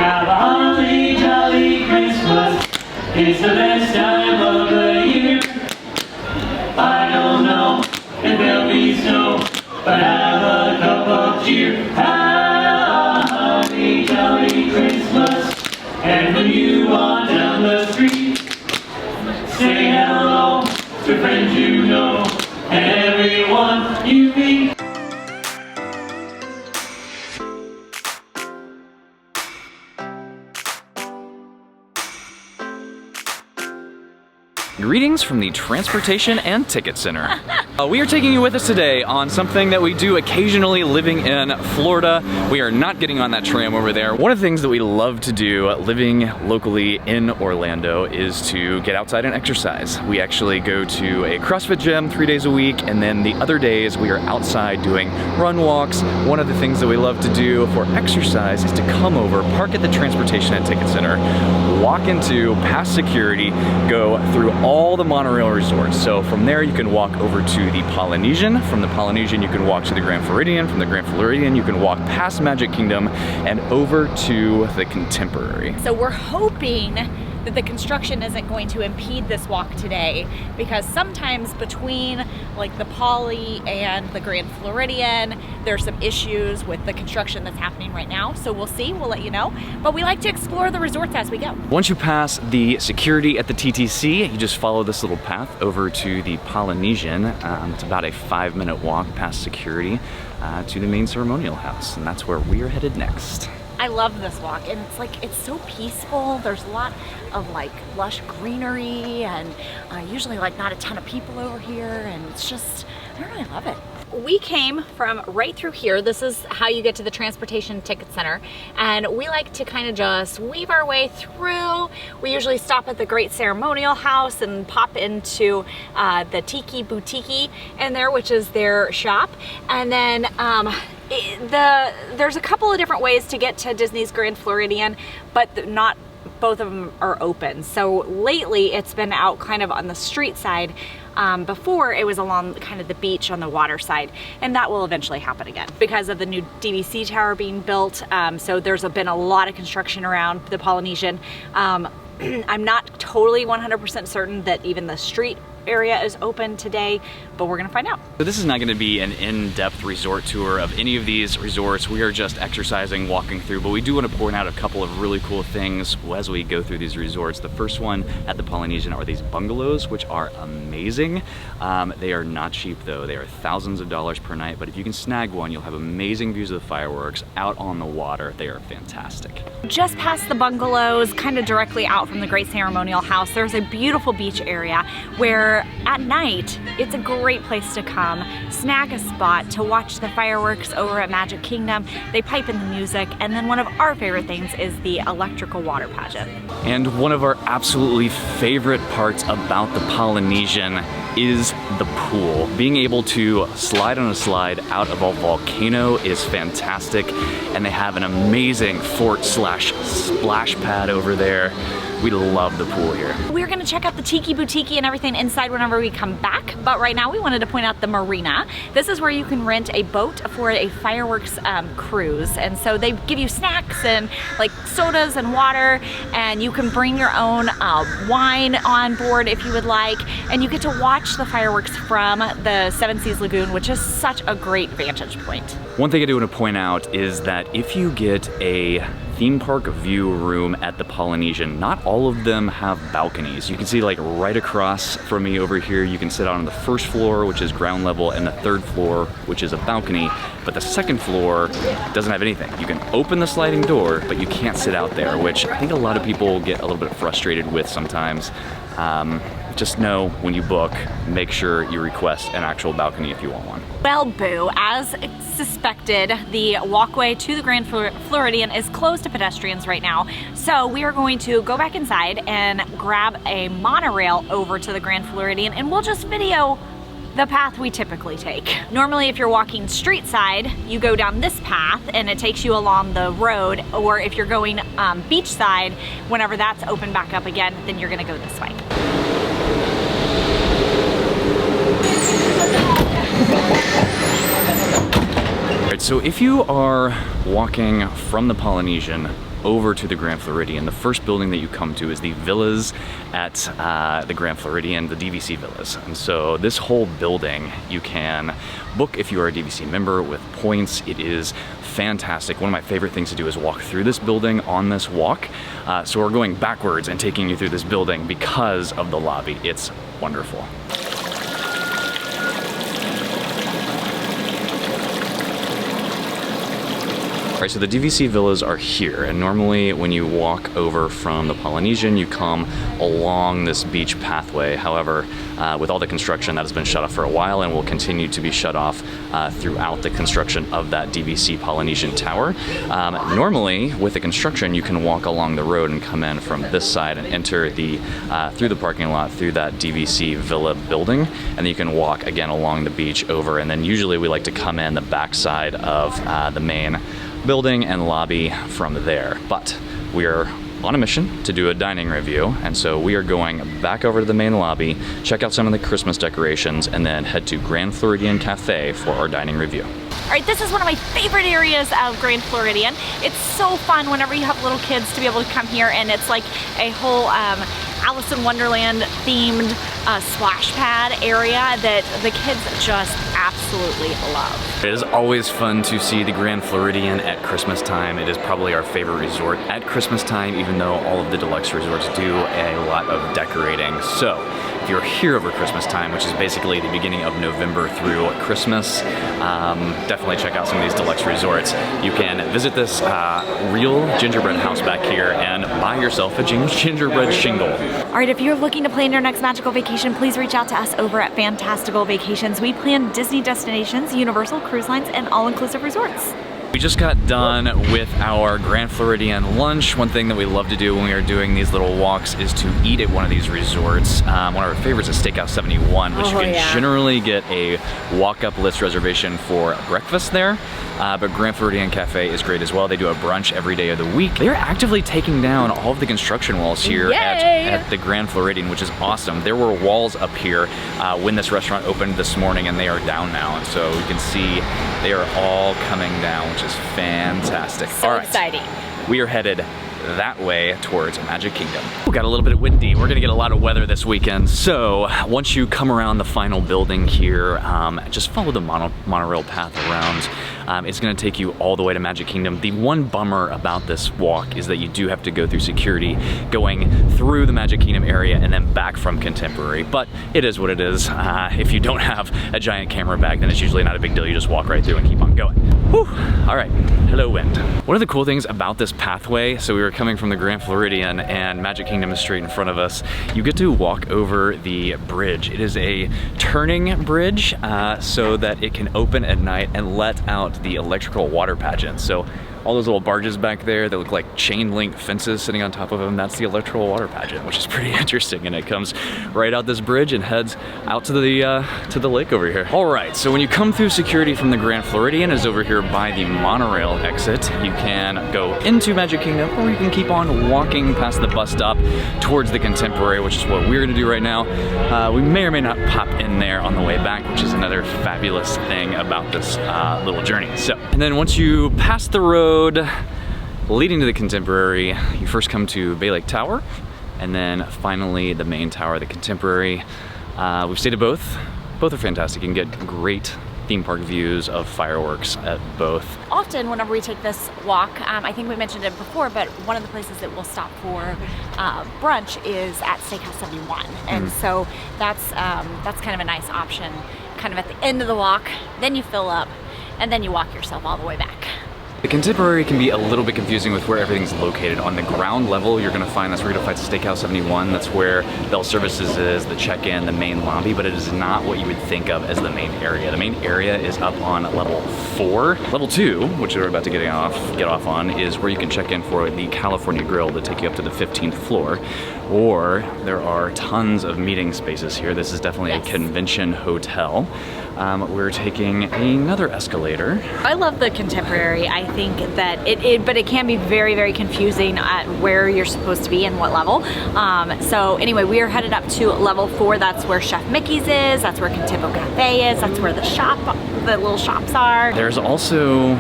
Have a holly jolly Christmas. It's the best time of the year. I don't know if there'll be snow, but have a cup of cheer. Have a holly jolly Christmas. And when you walk down the street, say hello to friends you know and everyone you meet. Greetings from the Transportation and Ticket Center. We are taking you with us today on something that we do occasionally living in Florida. We are not getting on that tram over there. One of the things that we love to do living locally in Orlando is to get outside and exercise. We actually go to a CrossFit gym 3 days a week, and then the other days we are outside doing run walks. One of the things that we love to do for exercise is to come over, park at the Transportation and Ticket Center, walk into past security, go through all the monorail resorts. So from there you can walk over to the Polynesian. From the Polynesian you can walk to the Grand Floridian. From the Grand Floridian you can walk past Magic Kingdom and over to the Contemporary. So we're hoping that the construction isn't going to impede this walk today, because sometimes between like the Poly and the Grand Floridian there's some issues with the construction that's happening right now. So we'll see, we'll let you know, but we like to explore the resorts as we go. Once you pass the security at the TTC, you just follow this little path over to the Polynesian. It's about a 5-minute walk past security to the main ceremonial house, and that's where we are headed next. I love this walk, and it's so peaceful. There's a lot of like lush greenery, and usually like not a ton of people over here, and it's just, I don't know, I love it. We came from right through here. This is how you get to the Transportation Ticket Center, and we like to kind of just weave our way through. We usually stop at the Great Ceremonial House and pop into the Tiki Boutique in there, which is their shop, and then there's a couple of different ways to get to Disney's Grand Floridian, but not both of them are open. So lately it's been out kind of on the street side. Before it was along kind of the beach on the water side, and that will eventually happen again because of the new DVC tower being built. So there's been a lot of construction around the Polynesian. I'm not totally 100% certain that even the street area is open today, but we're gonna find out. So this is not gonna be an in-depth resort tour of any of these resorts. We are just exercising, walking through, but we do want to point out a couple of really cool things as we go through these resorts. The first one at the Polynesian are these bungalows, which are amazing. They are not cheap though. They are thousands of dollars per night, but if you can snag one, you'll have amazing views of the fireworks out on the water. They are fantastic. Just past the bungalows, kind of directly out from the Great Ceremonial House, there's a beautiful beach area where at night it's a great place to come, snag a spot to watch the fireworks over at Magic Kingdom. They pipe in the music, and then one of our favorite things is the electrical water pageant. And one of our absolutely favorite parts about the Polynesian is the pool. Being able to slide on a slide out of a volcano is fantastic, and they have an amazing fort/splash pad over there. We love the pool here. We're gonna check out the Tiki Boutique and everything inside whenever we come back, but right now we wanted to point out the marina. This is where you can rent a boat for a fireworks cruise, and so they give you snacks and like sodas and water, and you can bring your own wine on board if you would like, and you get to watch the fireworks from the Seven Seas Lagoon, which is such a great vantage point. One thing I do want to point out is that if you get a theme park view room at the Polynesian, not all of them have balconies. You can see like right across from me over here, you can sit out on the first floor, which is ground level, and the third floor, which is a balcony, but the second floor doesn't have anything. You can open the sliding door, but you can't sit out there, which I think a lot of people get a little bit frustrated with sometimes. Just know when you book, make sure you request an actual balcony if you want one. Well, boo, as suspected, the walkway to the Grand Floridian is closed to pedestrians right now. So we are going to go back inside and grab a monorail over to the Grand Floridian, and we'll just video the path we typically take. Normally, if you're walking street side, you go down this path and it takes you along the road, or if you're going beach side, whenever that's open back up again, then you're gonna go this way. Alright, so if you are walking from the Polynesian over to the Grand Floridian, the first building that you come to is the villas at the Grand Floridian, the DVC villas. And so this whole building you can book if you are a DVC member with points. It is fantastic. One of my favorite things to do is walk through this building on this walk. So we're going backwards and taking you through this building because of the lobby. It's wonderful. All right, so the DVC villas are here, and normally when you walk over from the Polynesian, you come along this beach pathway. However, with all the construction, that has been shut off for a while and will continue to be shut off throughout the construction of that DVC Polynesian Tower. Normally, with the construction, you can walk along the road and come in from this side and enter the through the parking lot, through that DVC Villa building, and then you can walk again along the beach over, and then usually we like to come in the backside of the main building and lobby from there. But we are on a mission to do a dining review, and so we are going back over to the main lobby, check out some of the Christmas decorations, and then head to Grand Floridian Cafe for our dining review. All right, this is one of my favorite areas of Grand Floridian. It's so fun whenever you have little kids to be able to come here, and it's like a whole Alice in Wonderland themed splash pad area that the kids just absolutely love. It is always fun to see the Grand Floridian at Christmas time. It is probably our favorite resort at Christmas time, even though all of the deluxe resorts do a lot of decorating. So if you're here over Christmas time, which is basically the beginning of November through Christmas, definitely check out some of these deluxe resorts. You can visit this real gingerbread house back here and buy yourself a gingerbread shingle. All right, if you're looking to plan your next magical vacation, please reach out to us over at Fantastical Vacations. We plan Disney destinations, Universal cruise lines, and all-inclusive resorts. We just got done with our Grand Floridian lunch. One thing that we love to do when we are doing these little walks is to eat at one of these resorts. One of our favorites is Steakhouse 71, which you can generally get a walk-up list reservation for breakfast there. But Grand Floridian Cafe is great as well. They do a brunch every day of the week. They're actively taking down all of the construction walls here at the Grand Floridian, which is awesome. There were walls up here when this restaurant opened this morning, and they are down now. And so you can see they are all coming down, which is fantastic. So exciting. We are headed that way towards Magic Kingdom. We got a little bit windy. We're gonna get a lot of weather this weekend. So once you come around the final building here, just follow the monorail path around. It's gonna take you all the way to Magic Kingdom. The one bummer about this walk is that you do have to go through security going through the Magic Kingdom area and then back from Contemporary, but it is what it is. If you don't have a giant camera bag, then it's usually not a big deal. You just walk right through and keep on going. Whew. All right, hello wind. One of the cool things about this pathway, so we were coming from the Grand Floridian and Magic Kingdom is straight in front of us, you get to walk over the bridge. It is a turning bridge so that it can open at night and let out the electrical water pageant. So all those little barges back there that look like chain link fences sitting on top of them, that's the electrical water pageant, which is pretty interesting. And it comes right out this bridge and heads out to the lake over here. All right, so when you come through security from the Grand Floridian, is over here by the monorail exit. You can go into Magic Kingdom, or you can keep on walking past the bus stop towards the Contemporary, which is what we're gonna do right now. We may or may not pop in there on the way back, which is another fabulous thing about this little journey. So, and then once you pass the road leading to the Contemporary, you first come to Bay Lake Tower, and then finally the main tower, the Contemporary. We've stayed at both. Both are fantastic. You can get great theme park views of fireworks at both. Often whenever we take this walk, I think we mentioned it before, but one of the places that we'll stop for brunch is at Steakhouse 71. And so that's kind of a nice option, kind of at the end of the walk, then you fill up, and then you walk yourself all the way back. The Contemporary can be a little bit confusing with where everything's located. On the ground level, you're gonna find that's where you're gonna find Steakhouse 71. That's where Bell Services is, the check-in, the main lobby, but it is not what you would think of as the main area. The main area is up on level 4. Level 2, which we're about to get off on, is where you can check in for the California Grill to take you up to the 15th floor. Or there are tons of meeting spaces here. This is definitely a convention hotel. We're taking another escalator. I love the Contemporary. I think that but it can be very, very confusing at where you're supposed to be and what level. So anyway, we are headed up to level 4. That's where Chef Mickey's is. That's where Contempo Cafe is. That's where the little shops are. There's also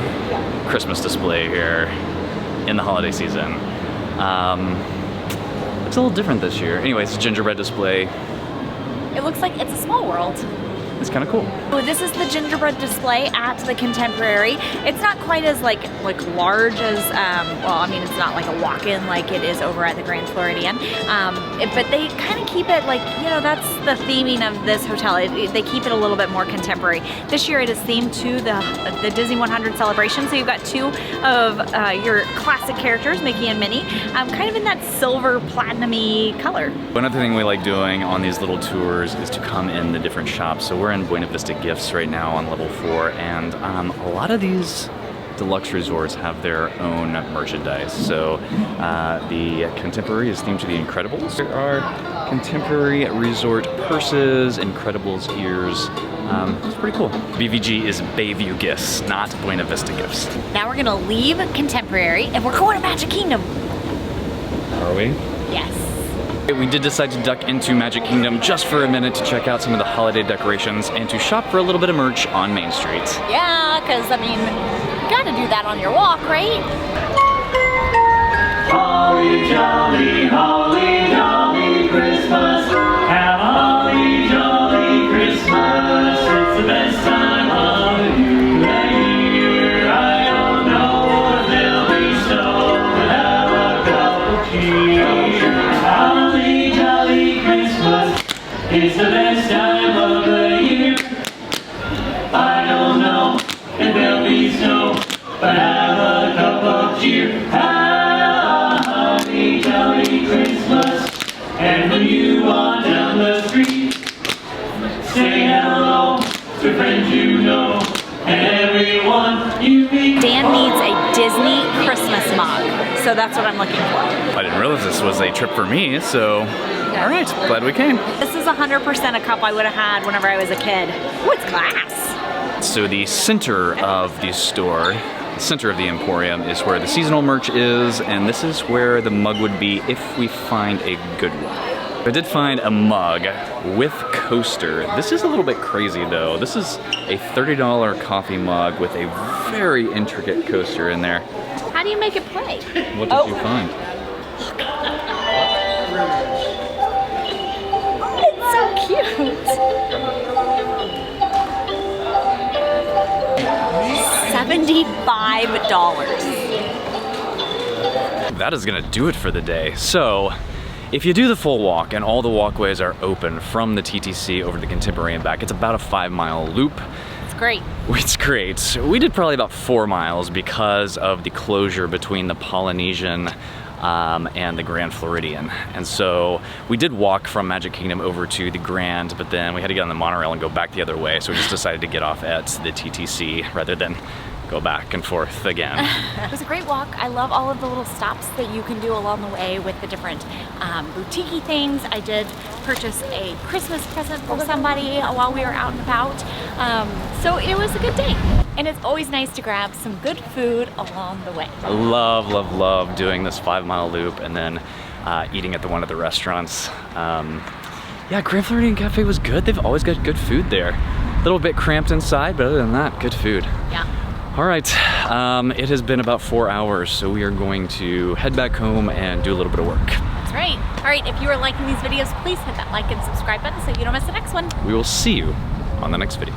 Christmas display here. in the holiday season. It's a little different this year. Anyways, gingerbread display. It looks like it's a small world. It's kind of cool. So this is the gingerbread display at the Contemporary. It's not quite as like large as, well, I mean, it's not like a walk-in like it is over at the Grand Floridian. But they kind of keep it like, you know, that's the theming of this hotel. They keep it a little bit more contemporary. This year it is themed to the Disney 100 celebration. So you've got two of your classic characters, Mickey and Minnie, kind of in that silver platinum-y color. One other thing we like doing on these little tours is to come in the different shops. So we're in Buena Vista Gifts right now on level 4, and a lot of these deluxe resorts have their own merchandise. So the Contemporary is themed to the Incredibles. There are Contemporary resort purses, Incredibles ears. It's pretty cool. BVG is Bayview Gifts, not Buena Vista Gifts. Now we're gonna leave Contemporary and we're going to Magic Kingdom. Are we? Yes. We did decide to duck into Magic Kingdom just for a minute to check out some of the holiday decorations and to shop for a little bit of merch on Main Street. Yeah, because I mean, you gotta do that on your walk, right? Holly jolly Christmas. Have a holly jolly Christmas. It's the best time of the year. I don't know if there'll be snow, but have a cup of cheer. Holly jolly Christmas. It's the best time of the year. I don't know if there'll be snow, but have a cup of cheer. Holly jolly Christmas. And when you walk down the street, say hello to friends you know and everyone you meet. Dan needs a Disney Christmas mug, so that's what I'm looking for. I didn't realize this was a trip for me, so all right, glad we came. This is 100% a cup I would have had whenever I was a kid. Oh, it's glass. So the center of the store, the center of the Emporium, is where the seasonal merch is, and this is where the mug would be if we find a good one. I did find a mug with coaster. This is a little bit crazy though. This is a $30 coffee mug with a very intricate coaster in there. How do you make it play? What did you find? It's so cute. $75. That is gonna do it for the day. So, if you do the full walk and all the walkways are open from the TTC over to the Contemporary and back, it's about a 5-mile loop. It's great. It's great. We did probably about 4 miles because of the closure between the Polynesian and the Grand Floridian. And so we did walk from Magic Kingdom over to the Grand, but then we had to get on the monorail and go back the other way. So we just decided to get off at the TTC rather than go back and forth again. It was a great walk. I love all of the little stops that you can do along the way with the different boutique-y things. I did purchase a Christmas present for somebody while we were out and about. So it was a good day. And it's always nice to grab some good food along the way. I love, love, love doing this 5-mile loop and then eating at one of the restaurants. Yeah, Grand Floridian Cafe was good. They've always got good food there. A little bit cramped inside, but other than that, good food. Yeah. All right, it has been about 4 hours, so we are going to head back home and do a little bit of work. That's right. All right, if you are liking these videos, please hit that like and subscribe button so you don't miss the next one. We will see you on the next video.